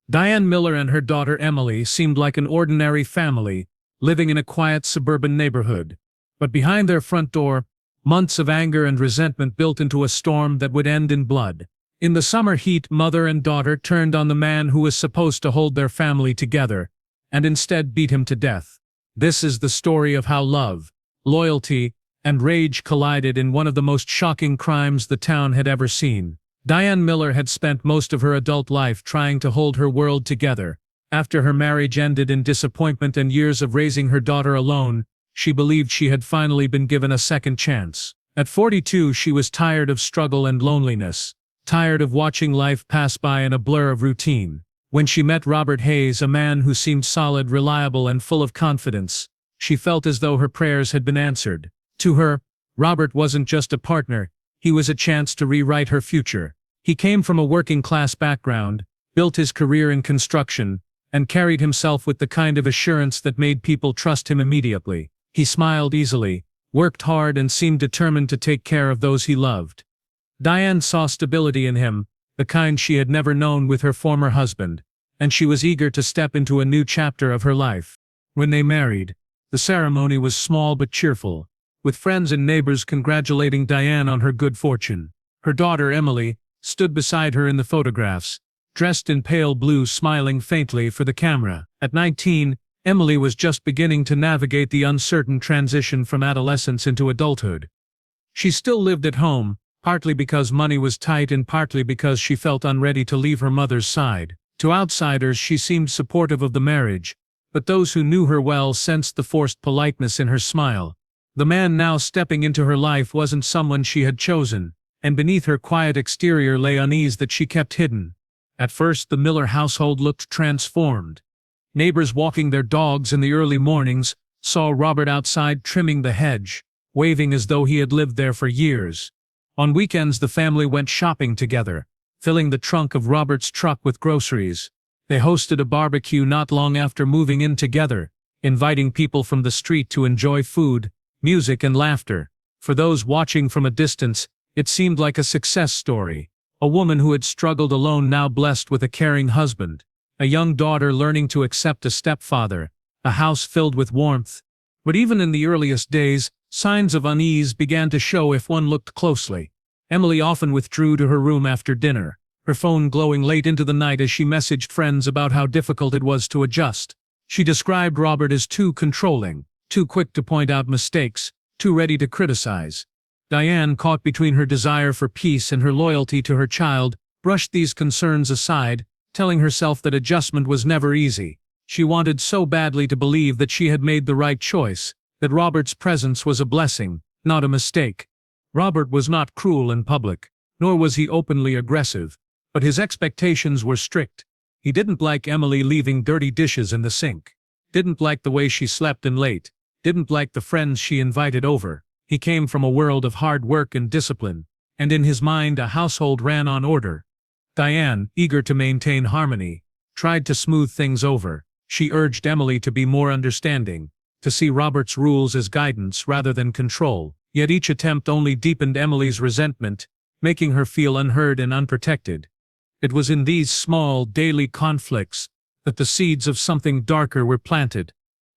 Diane Miller and her daughter Emily seemed like an ordinary family, living in a quiet suburban neighborhood. But behind their front door, months of anger and resentment built into a storm that would end in blood. In the summer heat, mother and daughter turned on the man who was supposed to hold their family together, and instead beat him to death. This is the story of how love, loyalty, and rage collided in one of the most shocking crimes the town had ever seen. Diane Miller had spent most of her adult life trying to hold her world together. After her marriage ended in disappointment and years of raising her daughter alone, she believed she had finally been given a second chance. At 42, she was tired of struggle and loneliness, tired of watching life pass by in a blur of routine. When she met Robert Hayes, a man who seemed solid, reliable, and full of confidence, she felt as though her prayers had been answered. To her, Robert wasn't just a partner, he was a chance to rewrite her future. He came from a working-class background, built his career in construction, and carried himself with the kind of assurance that made people trust him immediately. He smiled easily, worked hard, and seemed determined to take care of those he loved. Diane saw stability in him, the kind she had never known with her former husband, and she was eager to step into a new chapter of her life. When they married, the ceremony was small but cheerful, with friends and neighbors congratulating Diane on her good fortune. Her daughter Emily stood beside her in the photographs, dressed in pale blue, smiling faintly for the camera. At 19, Emily was just beginning to navigate the uncertain transition from adolescence into adulthood. She still lived at home, partly because money was tight and partly because she felt unready to leave her mother's side. To outsiders, she seemed supportive of the marriage, but those who knew her well sensed the forced politeness in her smile. The man now stepping into her life wasn't someone she had chosen, and beneath her quiet exterior lay unease that she kept hidden. At first, the Miller household looked transformed. Neighbors walking their dogs in the early mornings saw Robert outside trimming the hedge, waving as though he had lived there for years. On weekends, the family went shopping together, filling the trunk of Robert's truck with groceries. They hosted a barbecue not long after moving in together, inviting people from the street to enjoy food, music, and laughter. For those watching from a distance, it seemed like a success story. A woman who had struggled alone now blessed with a caring husband, a young daughter learning to accept a stepfather, a house filled with warmth. But even in the earliest days, signs of unease began to show if one looked closely. Emily often withdrew to her room after dinner, her phone glowing late into the night as she messaged friends about how difficult it was to adjust. She described Robert as too controlling, too quick to point out mistakes, too ready to criticize. Diane, caught between her desire for peace and her loyalty to her child, brushed these concerns aside, telling herself that adjustment was never easy. She wanted so badly to believe that she had made the right choice, that Robert's presence was a blessing, not a mistake. Robert was not cruel in public, nor was he openly aggressive, but his expectations were strict. He didn't like Emily leaving dirty dishes in the sink, didn't like the way she slept in late, didn't like the friends she invited over. He came from a world of hard work and discipline, and in his mind a household ran on order. Diane, eager to maintain harmony, tried to smooth things over. She urged Emily to be more understanding, to see Robert's rules as guidance rather than control. Yet each attempt only deepened Emily's resentment, making her feel unheard and unprotected. It was in these small, daily conflicts that the seeds of something darker were planted.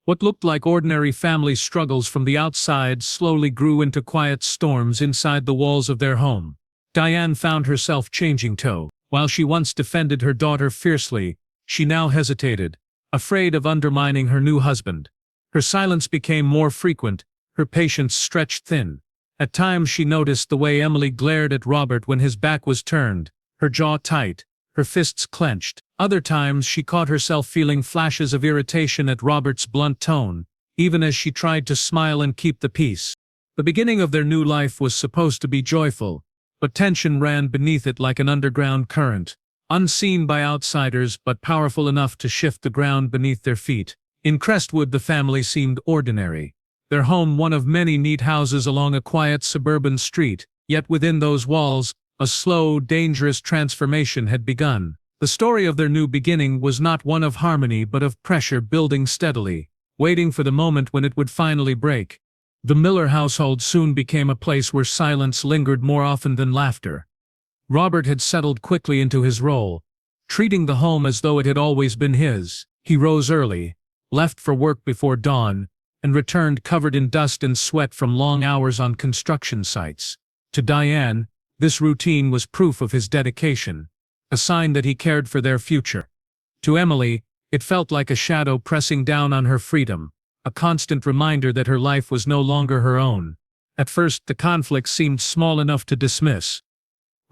What looked like ordinary family struggles from the outside slowly grew into quiet storms inside the walls of their home. Diane found herself changing tone. While she once defended her daughter fiercely, she now hesitated, afraid of undermining her new husband. Her silence became more frequent, her patience stretched thin. At times she noticed the way Emily glared at Robert when his back was turned, her jaw tight, her fists clenched. Other times she caught herself feeling flashes of irritation at Robert's blunt tone, even as she tried to smile and keep the peace. The beginning of their new life was supposed to be joyful, but tension ran beneath it like an underground current, unseen by outsiders but powerful enough to shift the ground beneath their feet. In Crestwood, the family seemed ordinary, their home one of many neat houses along a quiet suburban street, yet within those walls, a slow, dangerous transformation had begun. The story of their new beginning was not one of harmony but of pressure building steadily, waiting for the moment when it would finally break. The Miller household soon became a place where silence lingered more often than laughter. Robert had settled quickly into his role, treating the home as though it had always been his. He rose early, left for work before dawn, and returned covered in dust and sweat from long hours on construction sites. To Diane, this routine was proof of his dedication, a sign that he cared for their future. To Emily, it felt like a shadow pressing down on her freedom, a constant reminder that her life was no longer her own. At first, the conflict seemed small enough to dismiss.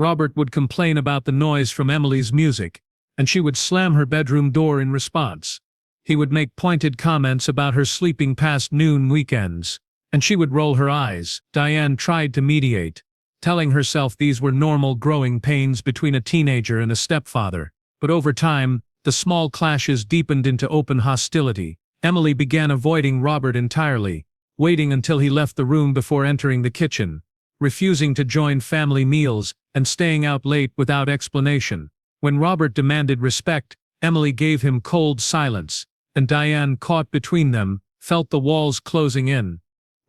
Robert would complain about the noise from Emily's music, and she would slam her bedroom door in response. He would make pointed comments about her sleeping past noon weekends, and she would roll her eyes. Diane tried to mediate, telling herself these were normal growing pains between a teenager and a stepfather. But over time, the small clashes deepened into open hostility. Emily began avoiding Robert entirely, waiting until he left the room before entering the kitchen, refusing to join family meals, and staying out late without explanation. When Robert demanded respect, Emily gave him cold silence, and Diane, caught between them, felt the walls closing in.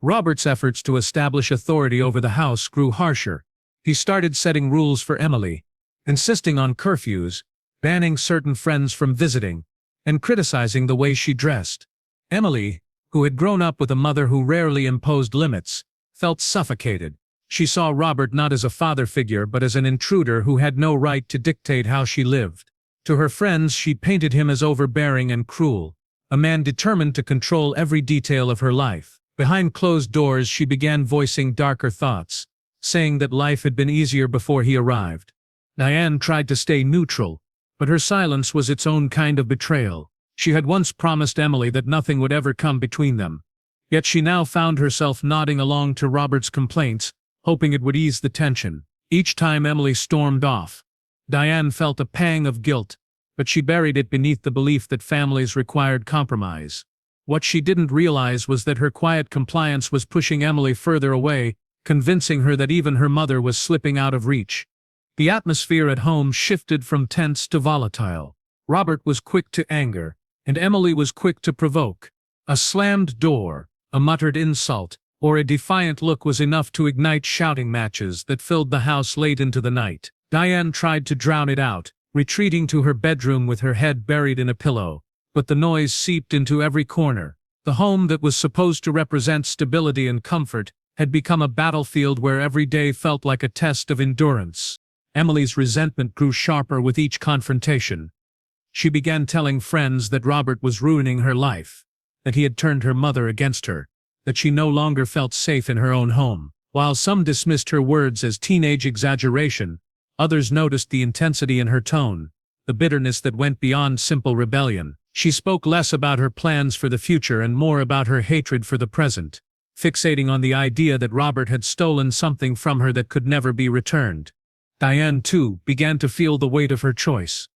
Robert's efforts to establish authority over the house grew harsher. He started setting rules for Emily, insisting on curfews, banning certain friends from visiting, and criticizing the way she dressed. Emily, who had grown up with a mother who rarely imposed limits, felt suffocated. She saw Robert not as a father figure but as an intruder who had no right to dictate how she lived. To her friends, she painted him as overbearing and cruel, a man determined to control every detail of her life. Behind closed doors, she began voicing darker thoughts, saying that life had been easier before he arrived. Diane tried to stay neutral, but her silence was its own kind of betrayal. She had once promised Emily that nothing would ever come between them. Yet she now found herself nodding along to Robert's complaints, hoping it would ease the tension. Each time Emily stormed off, Diane felt a pang of guilt, but she buried it beneath the belief that families required compromise. What she didn't realize was that her quiet compliance was pushing Emily further away, convincing her that even her mother was slipping out of reach. The atmosphere at home shifted from tense to volatile. Robert was quick to anger, and Emily was quick to provoke. A slammed door, a muttered insult, or a defiant look was enough to ignite shouting matches that filled the house late into the night. Diane tried to drown it out, retreating to her bedroom with her head buried in a pillow, but the noise seeped into every corner. The home that was supposed to represent stability and comfort had become a battlefield where every day felt like a test of endurance. Emily's resentment grew sharper with each confrontation. She began telling friends that Robert was ruining her life, that he had turned her mother against her, that she no longer felt safe in her own home. While some dismissed her words as teenage exaggeration, others noticed the intensity in her tone, the bitterness that went beyond simple rebellion. She spoke less about her plans for the future and more about her hatred for the present, fixating on the idea that Robert had stolen something from her that could never be returned. Diane, too, began to feel the weight of her choice.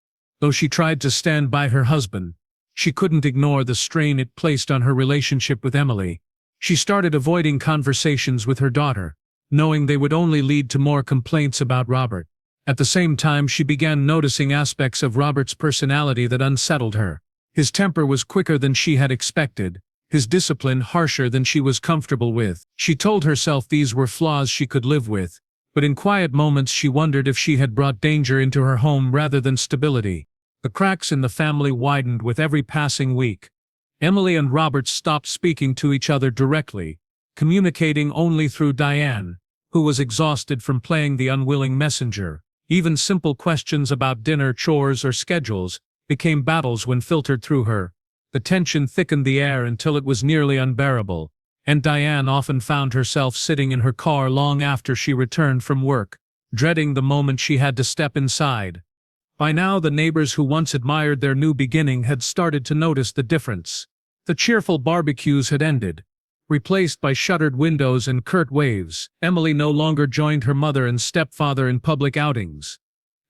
Though she tried to stand by her husband, she couldn't ignore the strain it placed on her relationship with Emily. She started avoiding conversations with her daughter, knowing they would only lead to more complaints about Robert. At the same time, she began noticing aspects of Robert's personality that unsettled her. His temper was quicker than she had expected, his discipline harsher than she was comfortable with. She told herself these were flaws she could live with, but in quiet moments she wondered if she had brought danger into her home rather than stability. The cracks in the family widened with every passing week. Emily and Robert stopped speaking to each other directly, communicating only through Diane, who was exhausted from playing the unwilling messenger. Even simple questions about dinner, chores, or schedules became battles when filtered through her. The tension thickened the air until it was nearly unbearable, and Diane often found herself sitting in her car long after she returned from work, dreading the moment she had to step inside. By now, the neighbors who once admired their new beginning had started to notice the difference. The cheerful barbecues had ended, replaced by shuttered windows and curt waves. Emily no longer joined her mother and stepfather in public outings,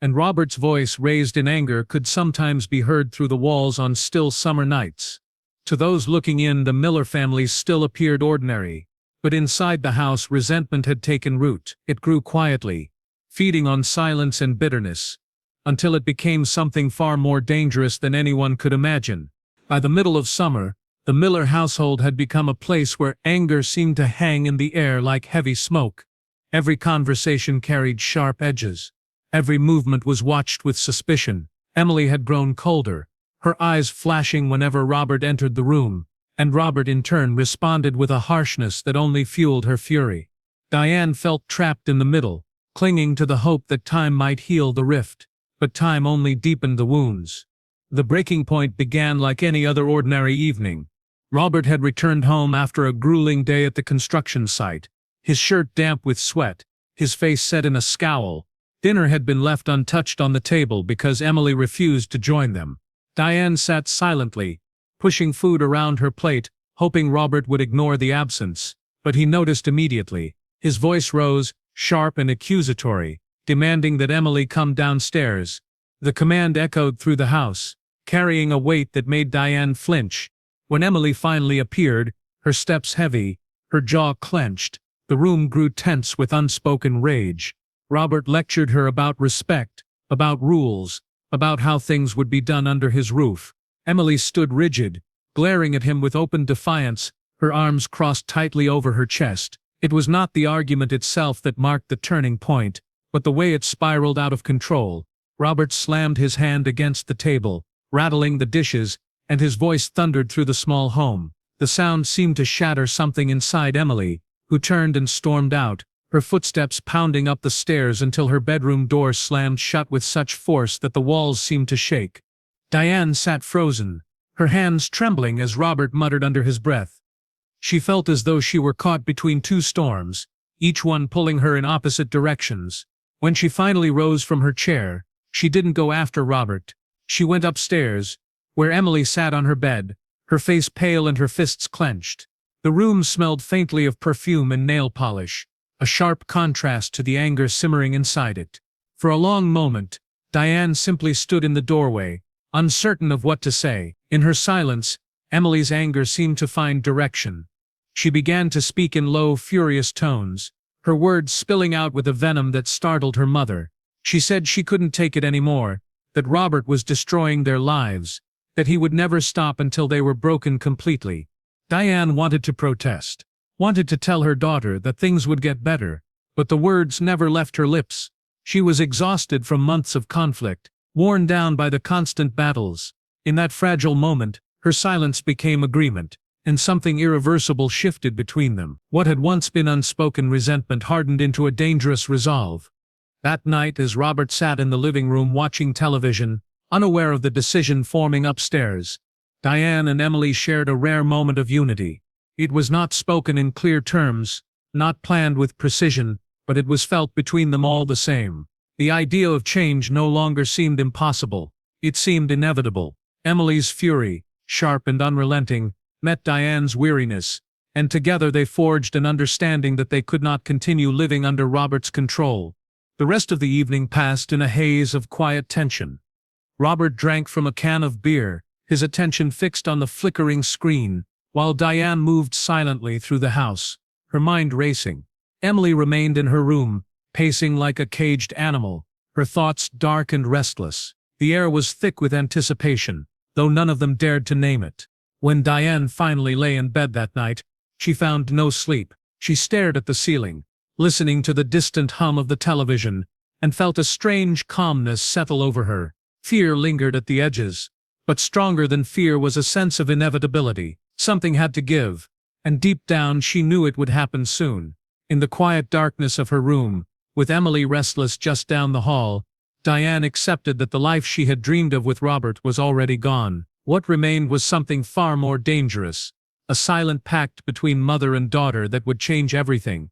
and Robert's voice, raised in anger, could sometimes be heard through the walls on still summer nights. To those looking in, the Miller family still appeared ordinary, but inside the house resentment had taken root. It grew quietly, feeding on silence and bitterness, until it became something far more dangerous than anyone could imagine. By the middle of summer, the Miller household had become a place where anger seemed to hang in the air like heavy smoke. Every conversation carried sharp edges. Every movement was watched with suspicion, Emily had grown colder, her eyes flashing whenever Robert entered the room, and Robert in turn responded with a harshness that only fueled her fury. Diane felt trapped in the middle, clinging to the hope that time might heal the rift, but time only deepened the wounds. The breaking point began like any other ordinary evening. Robert had returned home after a grueling day at the construction site, his shirt damp with sweat, his face set in a scowl. Dinner had been left untouched on the table because Emily refused to join them. Diane sat silently, pushing food around her plate, hoping Robert would ignore the absence, but he noticed immediately. His voice rose, sharp and accusatory, demanding that Emily come downstairs. The command echoed through the house, carrying a weight that made Diane flinch. When Emily finally appeared, her steps heavy, her jaw clenched, the room grew tense with unspoken rage. Robert lectured her about respect, about rules, about how things would be done under his roof. Emily stood rigid, glaring at him with open defiance, her arms crossed tightly over her chest. It was not the argument itself that marked the turning point, but the way it spiraled out of control. Robert slammed his hand against the table, rattling the dishes, and his voice thundered through the small home. The sound seemed to shatter something inside Emily, who turned and stormed out, her footsteps pounding up the stairs until her bedroom door slammed shut with such force that the walls seemed to shake. Diane sat frozen, her hands trembling as Robert muttered under his breath. She felt as though she were caught between two storms, each one pulling her in opposite directions. When she finally rose from her chair, she didn't go after Robert. She went upstairs, where Emily sat on her bed, her face pale and her fists clenched. The room smelled faintly of perfume and nail polish, a sharp contrast to the anger simmering inside it. For a long moment, Diane simply stood in the doorway, uncertain of what to say. In her silence, Emily's anger seemed to find direction. She began to speak in low, furious tones, her words spilling out with a venom that startled her mother. She said she couldn't take it anymore, that Robert was destroying their lives, that he would never stop until they were broken completely. Diane wanted to protest, wanted to tell her daughter that things would get better, but the words never left her lips. She was exhausted from months of conflict, worn down by the constant battles. In that fragile moment, her silence became agreement, and something irreversible shifted between them. What had once been unspoken resentment hardened into a dangerous resolve. That night, as Robert sat in the living room watching television, unaware of the decision forming upstairs, Diane and Emily shared a rare moment of unity. It was not spoken in clear terms, not planned with precision, but it was felt between them all the same. The idea of change no longer seemed impossible. It seemed inevitable. Emily's fury, sharp and unrelenting, met Diane's weariness, and together they forged an understanding that they could not continue living under Robert's control. The rest of the evening passed in a haze of quiet tension. Robert drank from a can of beer, his attention fixed on the flickering screen, while Diane moved silently through the house, her mind racing. Emily remained in her room, pacing like a caged animal, her thoughts dark and restless. The air was thick with anticipation, though none of them dared to name it. When Diane finally lay in bed that night, she found no sleep. She stared at the ceiling, listening to the distant hum of the television, and felt a strange calmness settle over her. Fear lingered at the edges, but stronger than fear was a sense of inevitability. Something had to give, and deep down she knew it would happen soon. In the quiet darkness of her room, with Emily restless just down the hall, Diane accepted that the life she had dreamed of with Robert was already gone. What remained was something far more dangerous, a silent pact between mother and daughter that would change everything.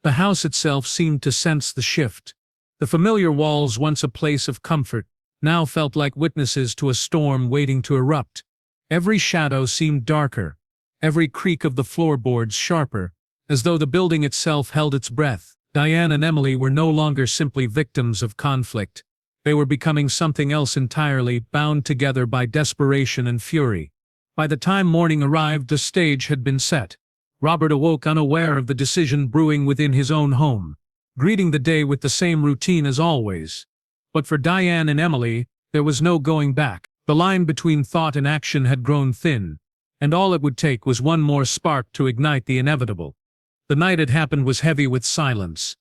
The house itself seemed to sense the shift. The familiar walls, once a place of comfort, now felt like witnesses to a storm waiting to erupt. Every shadow seemed darker, every creak of the floorboards sharper, as though the building itself held its breath. Diane and Emily were no longer simply victims of conflict. They were becoming something else entirely, bound together by desperation and fury. By the time morning arrived, the stage had been set. Robert awoke unaware of the decision brewing within his own home, greeting the day with the same routine as always. But for Diane and Emily, there was no going back. The line between thought and action had grown thin, and all it would take was one more spark to ignite the inevitable. The night it happened was heavy with silence,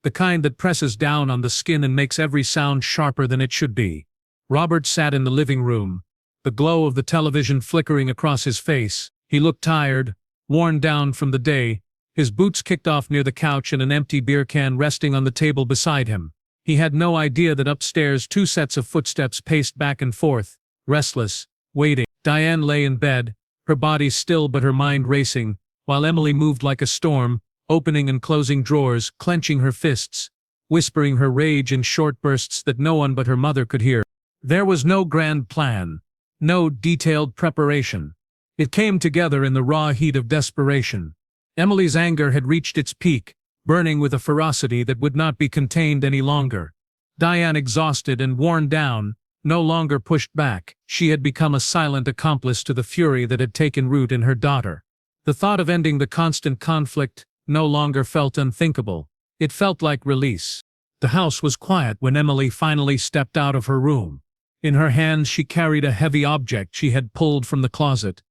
the kind that presses down on the skin and makes every sound sharper than it should be. Robert sat in the living room, the glow of the television flickering across his face. He looked tired, worn down from the day, his boots kicked off near the couch and an empty beer can resting on the table beside him. He had no idea that upstairs 2 sets of footsteps paced back and forth, restless, waiting. Diane lay in bed, her body still but her mind racing, while Emily moved like a storm, opening and closing drawers, clenching her fists, whispering her rage in short bursts that no one but her mother could hear. There was no grand plan, no detailed preparation. It came together in the raw heat of desperation. Emily's anger had reached its peak, burning with a ferocity that would not be contained any longer. Diane, exhausted and worn down, no longer pushed back. She had become a silent accomplice to the fury that had taken root in her daughter. The thought of ending the constant conflict no longer felt unthinkable. It felt like release. The house was quiet when Emily finally stepped out of her room. In her hands she carried a heavy object she had pulled from the closet.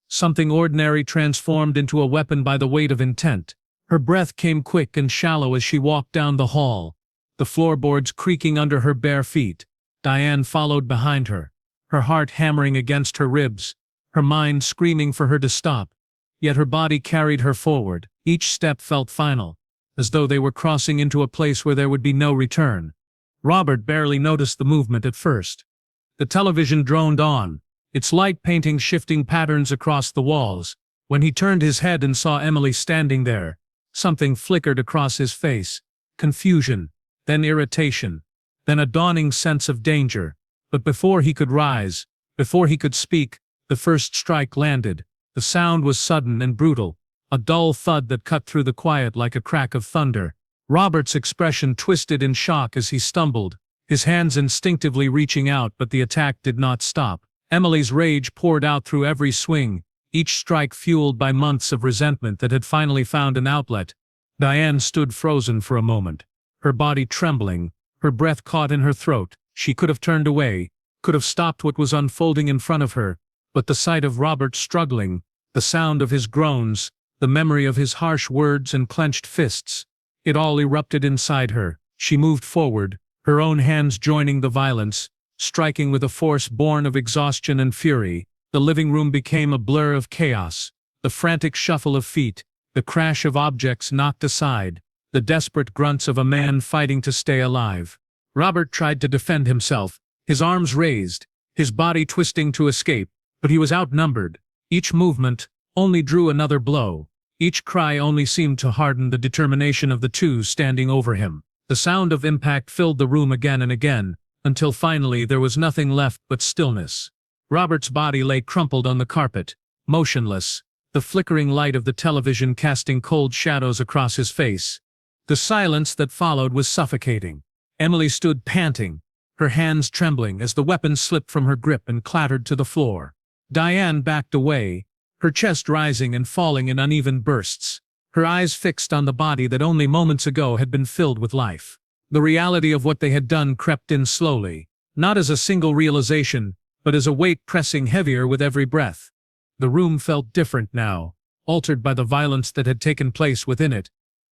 Something ordinary transformed into a weapon by the weight of intent. Her breath came quick and shallow as she walked down the hall, the floorboards creaking under her bare feet. Diane followed behind her, her heart hammering against her ribs, her mind screaming for her to stop. Yet her body carried her forward. Each step felt final, as though they were crossing into a place where there would be no return. Robert barely noticed the movement at first. The television droned on, its light painting shifting patterns across the walls. When he turned his head and saw Emily standing there, something flickered across his face. Confusion, then irritation, then a dawning sense of danger. But before he could rise, before he could speak, the first strike landed. The sound was sudden and brutal, a dull thud that cut through the quiet like a crack of thunder. Robert's expression twisted in shock as he stumbled, his hands instinctively reaching out, but the attack did not stop. Emily's rage poured out through every swing, each strike fueled by months of resentment that had finally found an outlet. Diane stood frozen for a moment, her body trembling, her breath caught in her throat. She could have turned away, could have stopped what was unfolding in front of her, but the sight of Robert struggling, the sound of his groans, the memory of his harsh words and clenched fists, it all erupted inside her. She moved forward, her own hands joining the violence, striking with a force born of exhaustion and fury. The living room became a blur of chaos, the frantic shuffle of feet, the crash of objects knocked aside, the desperate grunts of a man fighting to stay alive. Robert tried to defend himself, his arms raised, his body twisting to escape, but he was outnumbered. Each movement only drew another blow. Each cry only seemed to harden the determination of the two standing over him. The sound of impact filled the room again and again, until finally there was nothing left but stillness. Robert's body lay crumpled on the carpet, motionless, the flickering light of the television casting cold shadows across his face. The silence that followed was suffocating. Emily stood panting, her hands trembling as the weapon slipped from her grip and clattered to the floor. Diane backed away, her chest rising and falling in uneven bursts, her eyes fixed on the body that only moments ago had been filled with life. The reality of what they had done crept in slowly, not as a single realization, but as a weight pressing heavier with every breath. The room felt different now, altered by the violence that had taken place within it.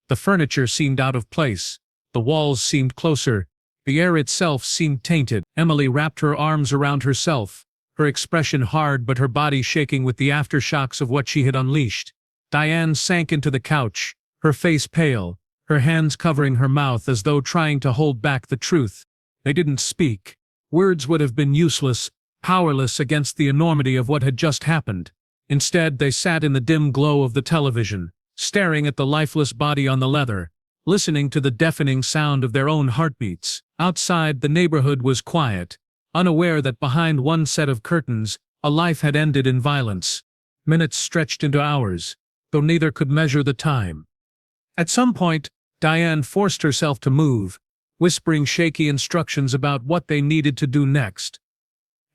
The furniture seemed out of place, the walls seemed closer, the air itself seemed tainted. Emily wrapped her arms around herself, her expression hard but her body shaking with the aftershocks of what she had unleashed. Diane sank into the couch, her face pale, her hands covering her mouth as though trying to hold back the truth. They didn't speak. Words would have been useless, powerless against the enormity of what had just happened. Instead, they sat in the dim glow of the television, staring at the lifeless body on the leather, listening to the deafening sound of their own heartbeats. Outside, the neighborhood was quiet, unaware that behind one set of curtains, a life had ended in violence. Minutes stretched into hours, though neither could measure the time. At some point, Diane forced herself to move, whispering shaky instructions about what they needed to do next.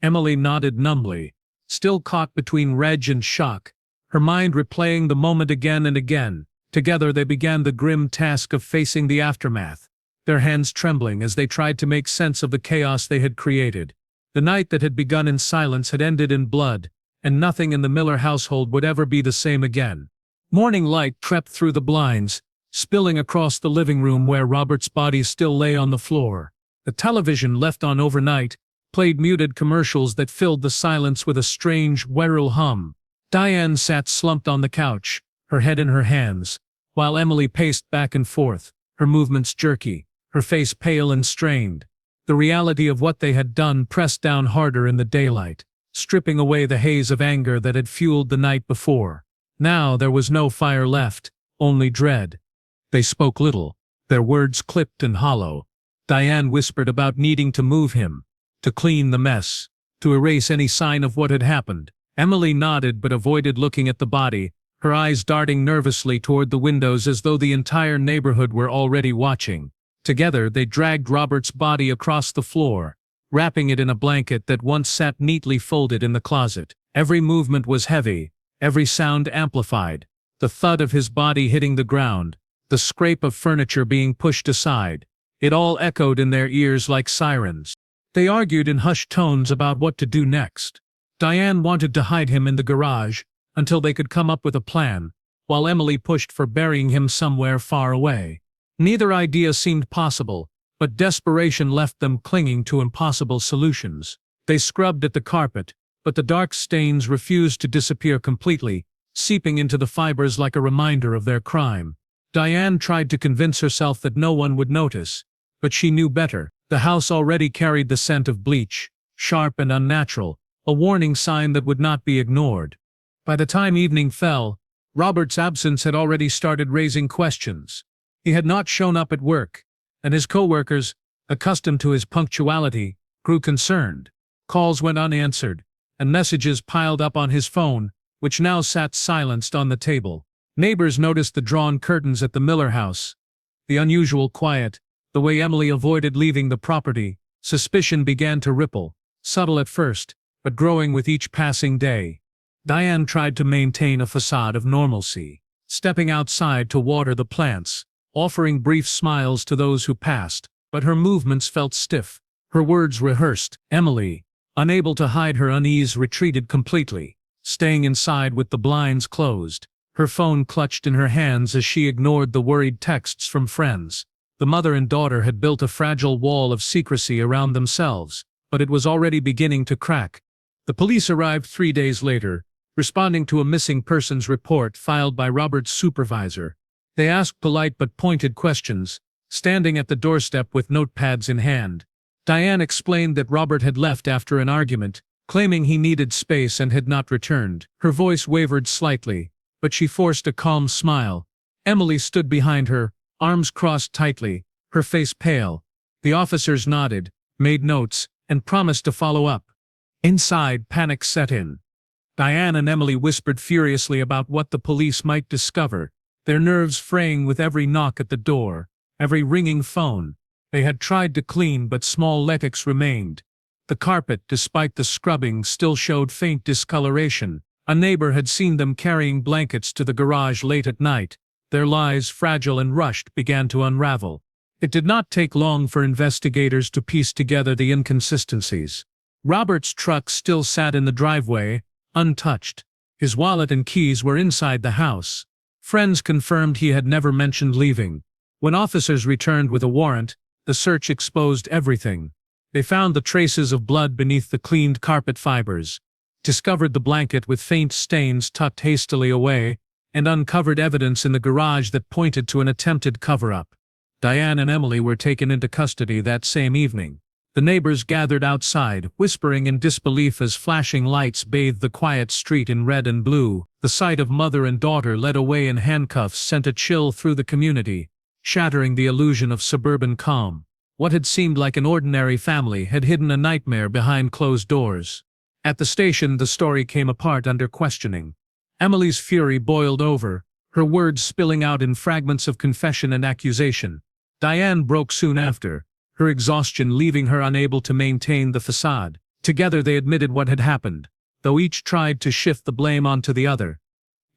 Emily nodded numbly, still caught between rage and shock, her mind replaying the moment again and again. Together they began the grim task of facing the aftermath, their hands trembling as they tried to make sense of the chaos they had created. The night that had begun in silence had ended in blood, and nothing in the Miller household would ever be the same again. Morning light crept through the blinds, spilling across the living room where Robert's body still lay on the floor. The television, left on overnight, played muted commercials that filled the silence with a strange, whirl hum. Diane sat slumped on the couch, her head in her hands, while Emily paced back and forth, her movements jerky, her face pale and strained. The reality of what they had done pressed down harder in the daylight, stripping away the haze of anger that had fueled the night before. Now there was no fire left, only dread. They spoke little, their words clipped and hollow. Diane whispered about needing to move him, to clean the mess, to erase any sign of what had happened. Emily nodded but avoided looking at the body, her eyes darting nervously toward the windows as though the entire neighborhood were already watching. Together they dragged Robert's body across the floor, wrapping it in a blanket that once sat neatly folded in the closet. Every movement was heavy, every sound amplified. The thud of his body hitting the ground, the scrape of furniture being pushed aside. It all echoed in their ears like sirens. They argued in hushed tones about what to do next. Diane wanted to hide him in the garage until they could come up with a plan, while Emily pushed for burying him somewhere far away. Neither idea seemed possible, but desperation left them clinging to impossible solutions. They scrubbed at the carpet, but the dark stains refused to disappear completely, seeping into the fibers like a reminder of their crime. Diane tried to convince herself that no one would notice, but she knew better. The house already carried the scent of bleach, sharp and unnatural, a warning sign that would not be ignored. By the time evening fell, Robert's absence had already started raising questions. He had not shown up at work, and his co-workers, accustomed to his punctuality, grew concerned. Calls went unanswered, and messages piled up on his phone, which now sat silenced on the table. Neighbors noticed the drawn curtains at the Miller house, the unusual quiet, the way Emily avoided leaving the property. Suspicion began to ripple, subtle at first, but growing with each passing day. Diane tried to maintain a facade of normalcy, stepping outside to water the plants, offering brief smiles to those who passed, but her movements felt stiff, her words rehearsed. Emily, unable to hide her unease, retreated completely, staying inside with the blinds closed, her phone clutched in her hands as she ignored the worried texts from friends. The mother and daughter had built a fragile wall of secrecy around themselves, but it was already beginning to crack. The police arrived 3 days later, responding to a missing persons report filed by Robert's supervisor. They asked polite but pointed questions, standing at the doorstep with notepads in hand. Diane explained that Robert had left after an argument, claiming he needed space and had not returned. Her voice wavered slightly, but she forced a calm smile. Emily stood behind her, arms crossed tightly, her face pale. The officers nodded, made notes, and promised to follow up. Inside, panic set in. Diane and Emily whispered furiously about what the police might discover, their nerves fraying with every knock at the door, every ringing phone. They had tried to clean, but small leaks remained. The carpet, despite the scrubbing, still showed faint discoloration. A neighbor had seen them carrying blankets to the garage late at night. Their lies, fragile and rushed, began to unravel. It did not take long for investigators to piece together the inconsistencies. Robert's truck still sat in the driveway, untouched. His wallet and keys were inside the house. Friends confirmed he had never mentioned leaving. When officers returned with a warrant, the search exposed everything. They found the traces of blood beneath the cleaned carpet fibers, discovered the blanket with faint stains tucked hastily away, and uncovered evidence in the garage that pointed to an attempted cover-up. Diane and Emily were taken into custody that same evening. The neighbors gathered outside, whispering in disbelief as flashing lights bathed the quiet street in red and blue. The sight of mother and daughter led away in handcuffs sent a chill through the community, shattering the illusion of suburban calm. What had seemed like an ordinary family had hidden a nightmare behind closed doors. At the station, the story came apart under questioning. Emily's fury boiled over, her words spilling out in fragments of confession and accusation. Diane broke soon after, her exhaustion leaving her unable to maintain the facade. Together they admitted what had happened, though each tried to shift the blame onto the other.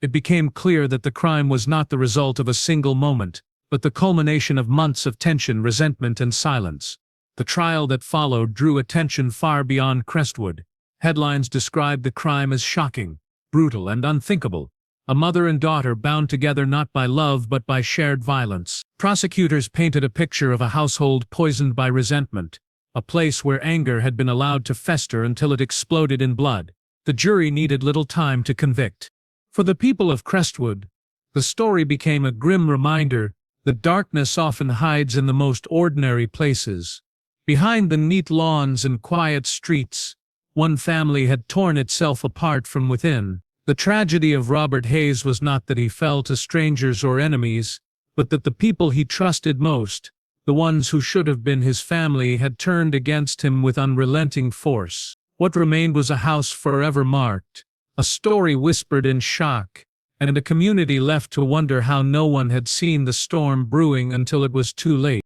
It became clear that the crime was not the result of a single moment, but the culmination of months of tension, resentment, and silence. The trial that followed drew attention far beyond Crestwood. Headlines described the crime as shocking, brutal, and unthinkable. A mother and daughter bound together not by love but by shared violence. Prosecutors painted a picture of a household poisoned by resentment, a place where anger had been allowed to fester until it exploded in blood. The jury needed little time to convict. For the people of Crestwood, the story became a grim reminder that darkness often hides in the most ordinary places. Behind the neat lawns and quiet streets, one family had torn itself apart from within. The tragedy of Robert Hayes was not that he fell to strangers or enemies, but that the people he trusted most, the ones who should have been his family, had turned against him with unrelenting force. What remained was a house forever marked, a story whispered in shock, and a community left to wonder how no one had seen the storm brewing until it was too late.